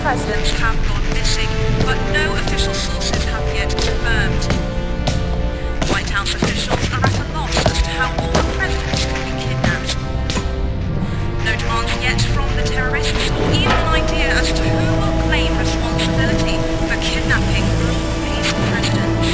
presidents have gone missing, but no official sources have yet confirmed. White House officials are at a loss as to how all the presidents could be kidnapped. No demands yet from the terrorists, or even an idea as to who will claim responsibility for kidnapping all these presidents.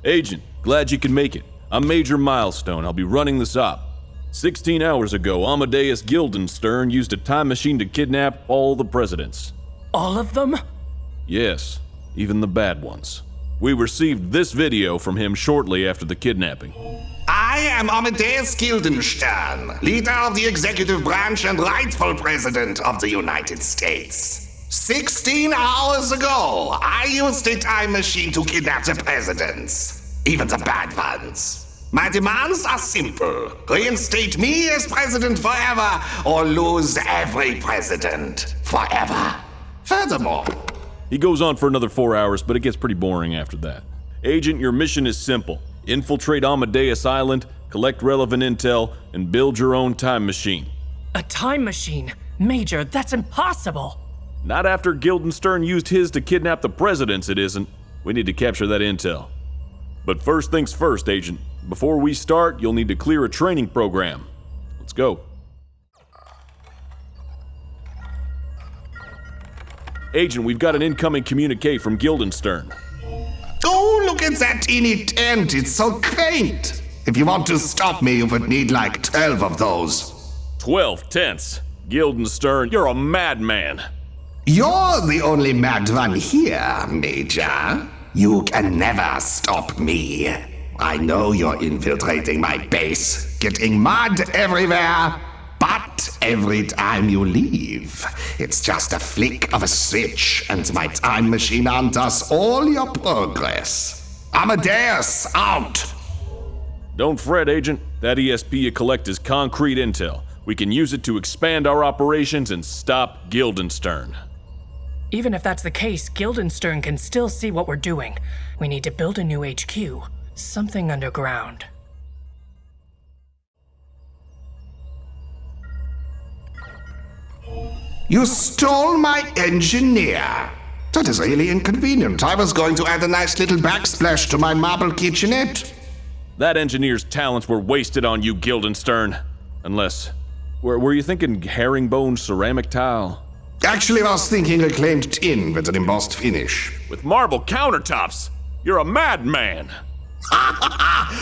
Agent, glad you can make it. I'm Major Milestone. I'll be running this op. 16 hours ago, Amadeus Guildenstern used a time machine to kidnap all the presidents. All of them? Yes, even the bad ones. We received this video from him shortly after the kidnapping. I am Amadeus Guildenstern, leader of the executive branch and rightful president of the United States. 16 hours ago, I used a time machine to kidnap the presidents, even the bad ones. My demands are simple. Reinstate me as president forever, or lose every president forever. Furthermore, He goes on for another 4 hours, but it gets pretty boring after that. Agent, your mission is simple. Infiltrate Amadeus Island, collect relevant intel, and build your own time machine. A time machine? Major, that's impossible! Not after Guildenstern used his to kidnap the presidents, it isn't. We need to capture that intel. But first things first, Agent. Before we start, you'll need to clear a training program. Let's go. Agent, we've got an incoming communique from Guildenstern. oh, look at that teeny tent. It's so quaint. If you want to stop me, you would need like 12 of those. 12 tents. Guildenstern, you're a madman. You're the only mad one here, Major. You can never stop me. I know you're infiltrating my base, getting mud everywhere, but every time you leave, it's just a flick of a switch and my time machine undoes all your progress. Amadeus, out! Don't fret, Agent. That ESP you collect is concrete intel. We can use it to expand our operations and stop Guildenstern. Even if that's the case, Guildenstern can still see what we're doing. We need to build a new HQ. Something underground. You stole my engineer. That is really inconvenient. I was going to add a nice little backsplash to my marble kitchenette. That engineer's talents were wasted on you, Guildenstern. Unless... Were you thinking herringbone ceramic tile? Actually, I was thinking reclaimed tin with an embossed finish. With marble countertops? You're a madman!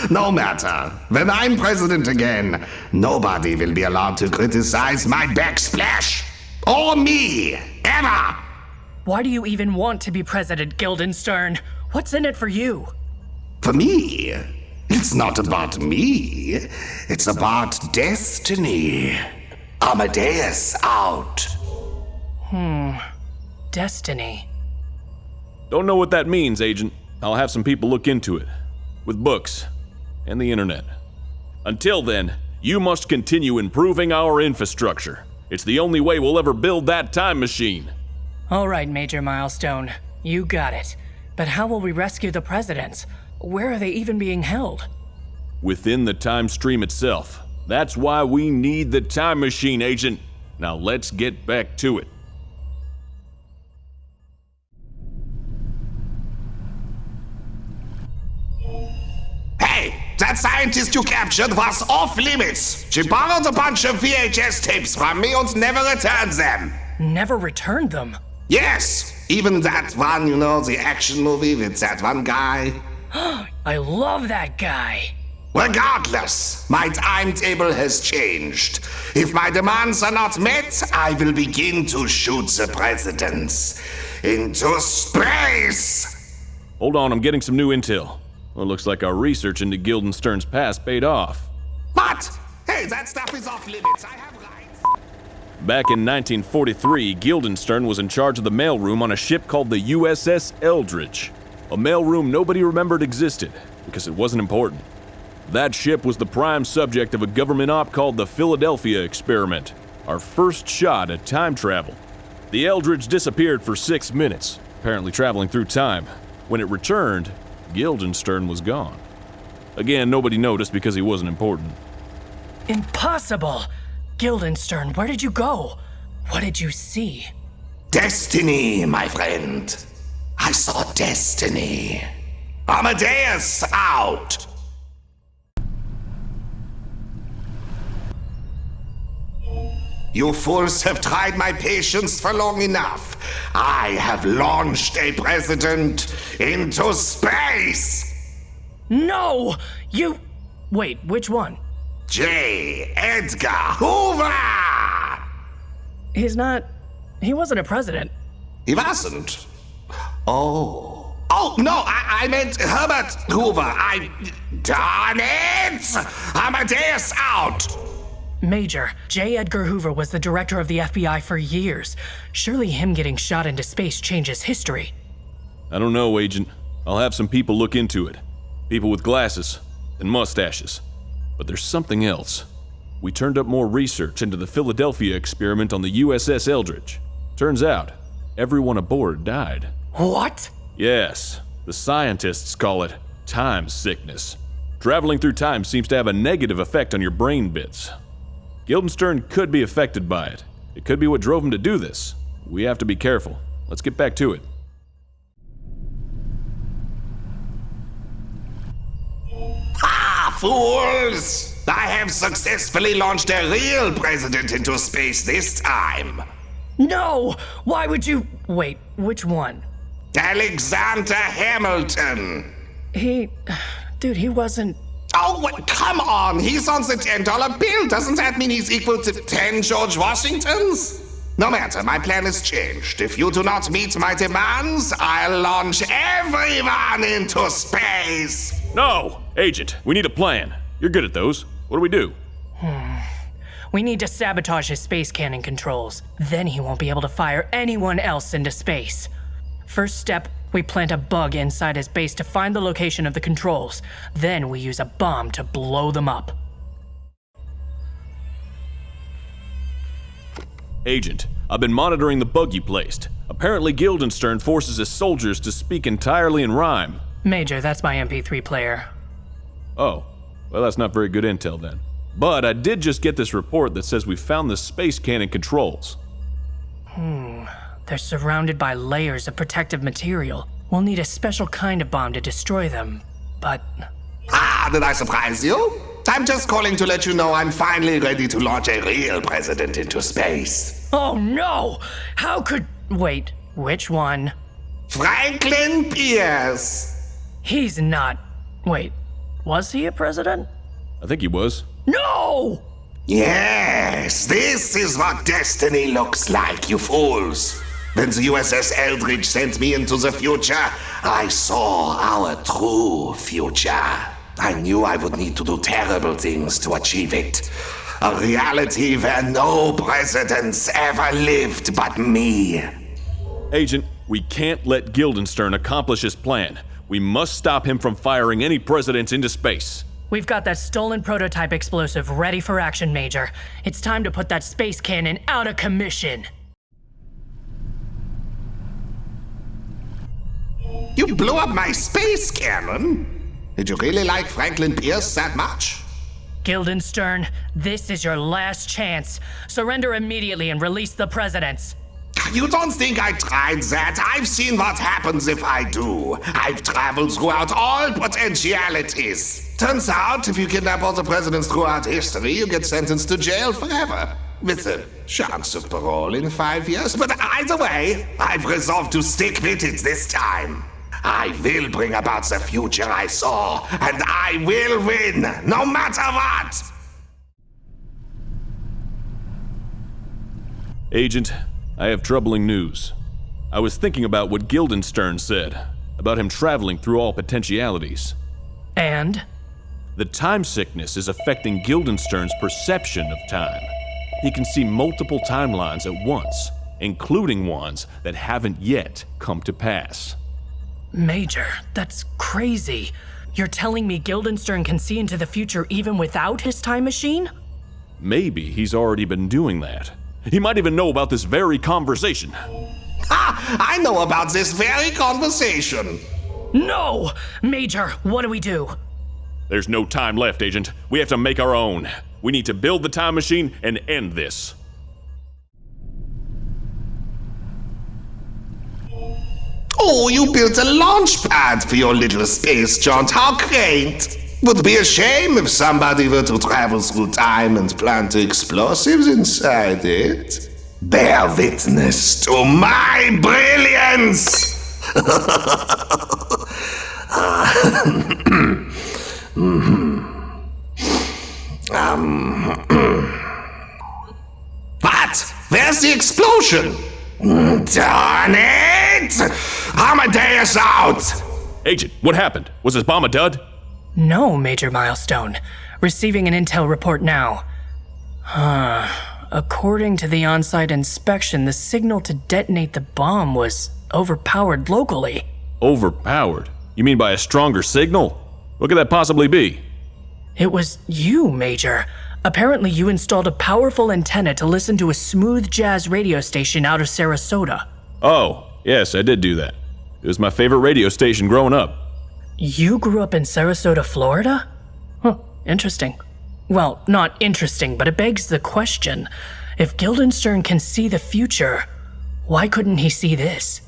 No matter. When I'm president again, nobody will be allowed to criticize my backsplash. Or me. Ever. Why do you even want to be president, Guildenstern? What's in it for you? For me, it's not about me. It's about destiny. Amadeus out. Destiny. Don't know what that means, Agent. I'll have some people look into it. With books. And the internet. Until then, you must continue improving our infrastructure. It's the only way we'll ever build that time machine. All right, Major Milestone. You got it. But how will we rescue the presidents? Where are they even being held? Within the time stream itself. That's why we need the time machine, Agent. Now let's get back to it. Hey, that scientist you captured was off limits. She borrowed a bunch of VHS tapes from me and never returned them. Never returned them. Yes, even that one, you know, the action movie with that one guy. I love that guy. Regardless, my timetable has changed. If my demands are not met, I will begin to shoot the presidents into space. Hold on, I'm getting some new intel. Well, it looks like our research into Guildenstern's past paid off. What? Hey, that stuff is off limits. I have rights. Back in 1943, Guildenstern was in charge of the mailroom on a ship called the USS Eldridge. A mailroom nobody remembered existed because it wasn't important. That ship was the prime subject of a government op called the Philadelphia Experiment, our first shot at time travel. The Eldridge disappeared for 6 minutes, apparently traveling through time. When it returned, Guildenstern was gone. Again, nobody noticed because he wasn't important. Impossible! Guildenstern, where did you go? What did you see? Destiny, my friend. I saw destiny. Amadeus out! You fools have tried my patience for long enough. I have launched a president into space! No! You... Wait, which one? J. Edgar Hoover! He wasn't a president. He wasn't? Oh, no, I meant Herbert Hoover. Darn it! Amadeus out! Major, J. Edgar Hoover was the director of the FBI for years. Surely him getting shot into space changes history. I don't know, Agent. I'll have some people look into it. People with glasses and mustaches. But there's something else. We turned up more research into the Philadelphia experiment on the USS Eldridge. Turns out, everyone aboard died. What? Yes, the scientists call it time sickness. Traveling through time seems to have a negative effect on your brain bits. Guildenstern could be affected by it. It could be what drove him to do this. We have to be careful. Let's get back to it. Ah, fools! I have successfully launched a real president into space this time. No! Why would you... Wait, which one? Alexander Hamilton. Dude, he wasn't... Oh, come on! He's on the $10 bill! Doesn't that mean he's equal to 10 George Washingtons? No matter, my plan has changed. If you do not meet my demands, I'll launch everyone into space! No! Agent, we need a plan. You're good at those. What do we do? We need to sabotage his space cannon controls. Then he won't be able to fire anyone else into space. First step, we plant a bug inside his base to find the location of the controls. Then we use a bomb to blow them up. Agent, I've been monitoring the bug you placed. Apparently Guildenstern forces his soldiers to speak entirely in rhyme. Major, that's my MP3 player. Oh, well that's not very good intel then. But I did just get this report that says we found the space cannon controls. They're surrounded by layers of protective material. We'll need a special kind of bomb to destroy them, but... Ah, did I surprise you? I'm just calling to let you know I'm finally ready to launch a real president into space. Oh no! How could... Wait, which one? Franklin Pierce. He's not... Wait, was he a president? I think he was. No! Yes, this is what destiny looks like, you fools. When the USS Eldridge sent me into the future, I saw our true future. I knew I would need to do terrible things to achieve it. A reality where no presidents ever lived but me. Agent, we can't let Guildenstern accomplish his plan. We must stop him from firing any presidents into space. We've got that stolen prototype explosive ready for action, Major. It's time to put that space cannon out of commission. You blew up my space cannon? Did you really like Franklin Pierce that much? Guildenstern, this is your last chance. Surrender immediately and release the presidents. You don't think I tried that? I've seen what happens if I do. I've traveled throughout all potentialities. Turns out, if you kidnap all the presidents throughout history, you get sentenced to jail forever. With a chance of parole in 5 years. But either way, I've resolved to stick with it this time. I will bring about the future I saw, and I will win, no matter what! Agent, I have troubling news. I was thinking about what Guildenstern said, about him traveling through all potentialities. And? The time sickness is affecting Guildenstern's perception of time. He can see multiple timelines at once, including ones that haven't yet come to pass. Major, that's crazy. You're telling me Guildenstern can see into the future even without his time machine? Maybe he's already been doing that. He might even know about this very conversation. Ha! I know about this very conversation. No! Major, what do we do? There's no time left, Agent. We have to make our own. We need to build the time machine and end this. Oh, you built a launch pad for your little space jaunt. How quaint. Would be a shame if somebody were to travel through time and plant explosives inside it. Bear witness to my brilliance! What? Where's the explosion? Darn it! Amadeus out! Agent, what happened? Was this bomb a dud? No, Major Milestone. Receiving an intel report now. According to the on-site inspection, the signal to detonate the bomb was overpowered locally. Overpowered? You mean by a stronger signal? What could that possibly be? It was you, Major. Apparently you installed a powerful antenna to listen to a smooth jazz radio station out of Sarasota. Oh, yes, I did do that. It was my favorite radio station growing up. You grew up in Sarasota, Florida? Huh, interesting. Well, not interesting, but it begs the question. If Guildenstern can see the future, why couldn't he see this?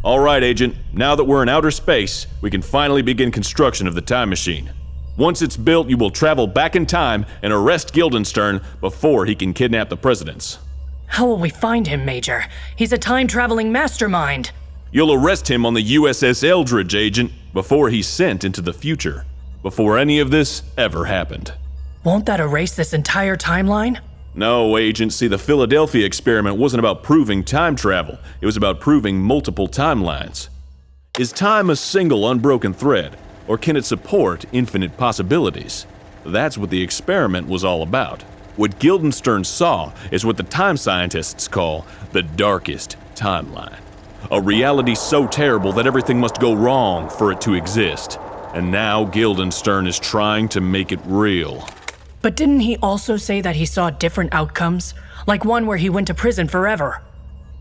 All right, Agent. Now that we're in outer space, we can finally begin construction of the time machine. Once it's built, you will travel back in time and arrest Guildenstern before he can kidnap the presidents. How will we find him, Major? He's a time-traveling mastermind. You'll arrest him on the USS Eldridge, Agent, before he's sent into the future. Before any of this ever happened. Won't that erase this entire timeline? No, Agent. See, the Philadelphia experiment wasn't about proving time travel. It was about proving multiple timelines. Is time a single unbroken thread, or can it support infinite possibilities? That's what the experiment was all about. What Guildenstern saw is what the time scientists call the darkest timeline. A reality so terrible that everything must go wrong for it to exist. And now Guildenstern is trying to make it real. But didn't he also say that he saw different outcomes? Like one where he went to prison forever?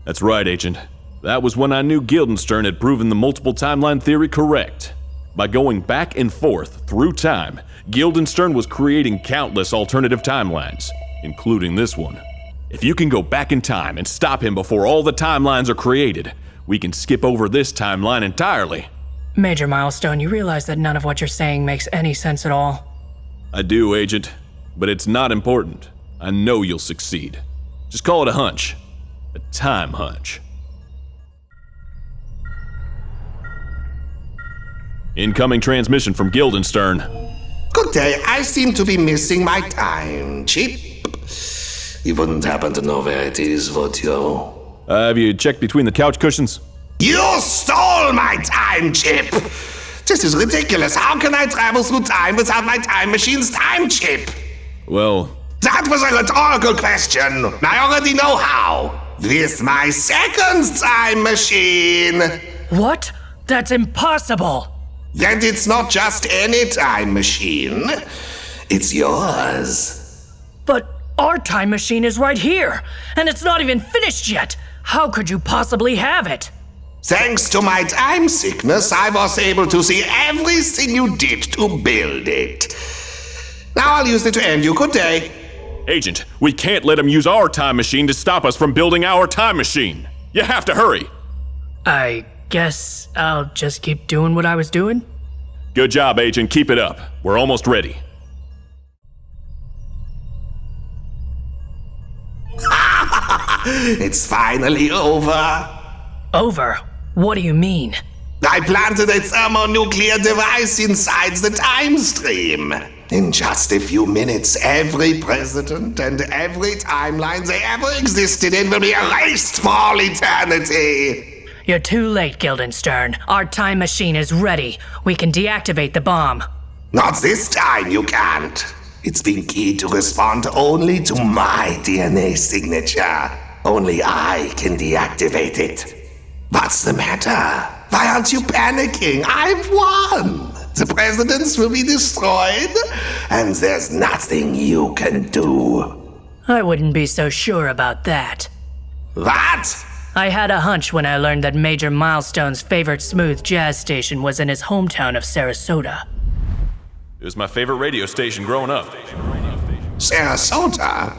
That's right, Agent. That was when I knew Guildenstern had proven the multiple timeline theory correct. By going back and forth through time, Guildenstern was creating countless alternative timelines, including this one. If you can go back in time and stop him before all the timelines are created, we can skip over this timeline entirely. Major Milestone, you realize that none of what you're saying makes any sense at all? I do, Agent, but it's not important. I know you'll succeed. Just call it a hunch. A time hunch. Incoming transmission from Guildenstern. Good day, I seem to be missing my time chip. You wouldn't happen to know where it is, would you? Have you checked between the couch cushions? You stole my time chip! This is ridiculous. How can I travel through time without my time machine's time chip? Well... That was a rhetorical question. I already know how. With my second time machine. What? That's impossible! And it's not just any time machine. It's yours. But our time machine is right here, and it's not even finished yet. How could you possibly have it? Thanks to my time sickness, I was able to see everything you did to build it. Now I'll use it to end you. Good day. Agent, we can't let him use our time machine to stop us from building our time machine. You have to hurry. I guess I'll just keep doing what I was doing? Good job, Agent. Keep it up. We're almost ready. It's finally over. Over? What do you mean? I planted a thermonuclear device inside the time stream. In just a few minutes, every president and every timeline they ever existed in will be erased for all eternity. You're too late, Guildenstern. Our time machine is ready. We can deactivate the bomb. Not this time, you can't. It's been keyed to respond only to my DNA signature. Only I can deactivate it. What's the matter? Why aren't you panicking? I've won! The presidents will be destroyed, and there's nothing you can do. I wouldn't be so sure about that. What? I had a hunch when I learned that Major Milestone's favorite smooth jazz station was in his hometown of Sarasota. It was my favorite radio station growing up. Sarasota?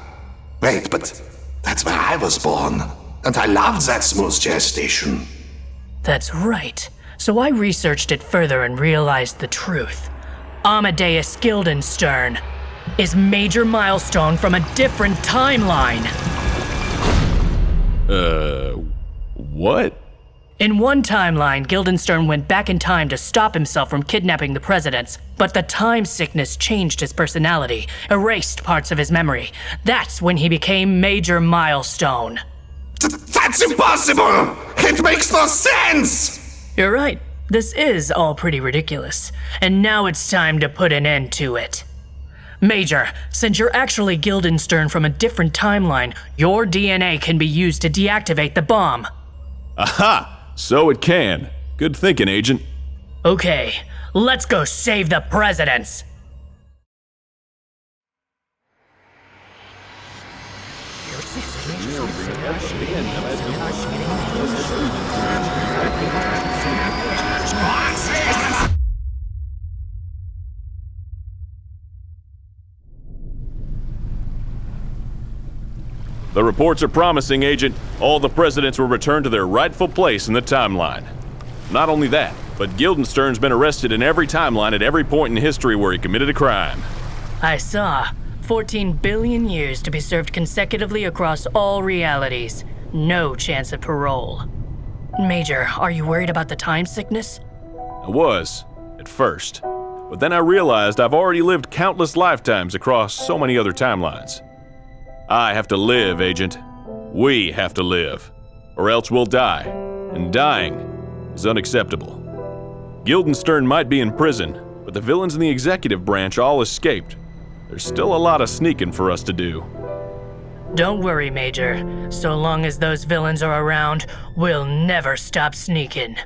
Wait, but that's where I was born, and I loved that smooth jazz station. That's right. So I researched it further and realized the truth. Amadeus Guildenstern is Major Milestone from a different timeline. What? In one timeline, Guildenstern went back in time to stop himself from kidnapping the presidents, but the time sickness changed his personality, erased parts of his memory. That's when he became Major Milestone. That's impossible! It makes no sense! You're right. This is all pretty ridiculous. And now it's time to put an end to it. Major, since you're actually Guildenstern from a different timeline, your DNA can be used to deactivate the bomb. Aha! So it can. Good thinking, Agent. Okay, let's go save the presidents! The reports are promising, Agent. All the presidents will return to their rightful place in the timeline. Not only that, but Guildenstern's been arrested in every timeline at every point in history where he committed a crime. I saw. 14 billion years to be served consecutively across all realities. No chance of parole. Major, are you worried about the time sickness? I was, at first. But then I realized I've already lived countless lifetimes across so many other timelines. I have to live, Agent. We have to live. Or else we'll die. And dying is unacceptable. Guildenstern might be in prison, but the villains in the executive branch all escaped. There's still a lot of sneaking for us to do. Don't worry, Major. So long as those villains are around, we'll never stop sneaking.